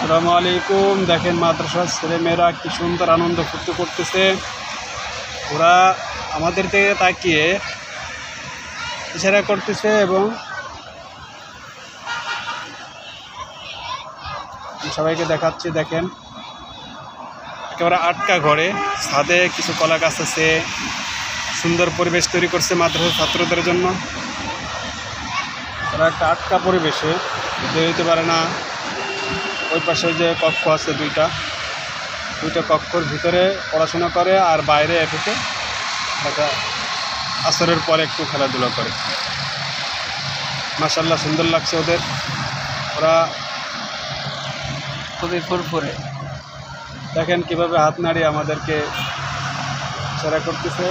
আসসালামু আলাইকুম। দেখেন মাদ্রাসার ছেলেমেয়েরা কি সুন্দর আনন্দ ফুর্তি করতেছে। ওরা আমাদের দিকে তাকিয়ে ইশারা করতেছে এবং সবাইকে দেখাচ্ছি। দেখেন একেবারে আটকা ঘরে, ছাদে কিছু কলা গাছ আছে, সুন্দর পরিবেশ তৈরি করছে মাদ্রাসার ছাত্রদের জন্য। ওরা একটা আটকা পরিবেশে বেরোতে পারে না। ওই পাশে যে কক্ষ আছে দুইটা কক্ষর ভিতরে পড়াশোনা করে, আর বাইরে এটুকু একটা আসরের পরে একটু খেলাধুলা করে। মাশাআল্লাহ সুন্দর লাগছে ওদের, ওরা খুবই ফুরফুরে। দেখেন কিভাবে হাত নাড়িয়ে আমাদেরকে ইশারা করতেছে।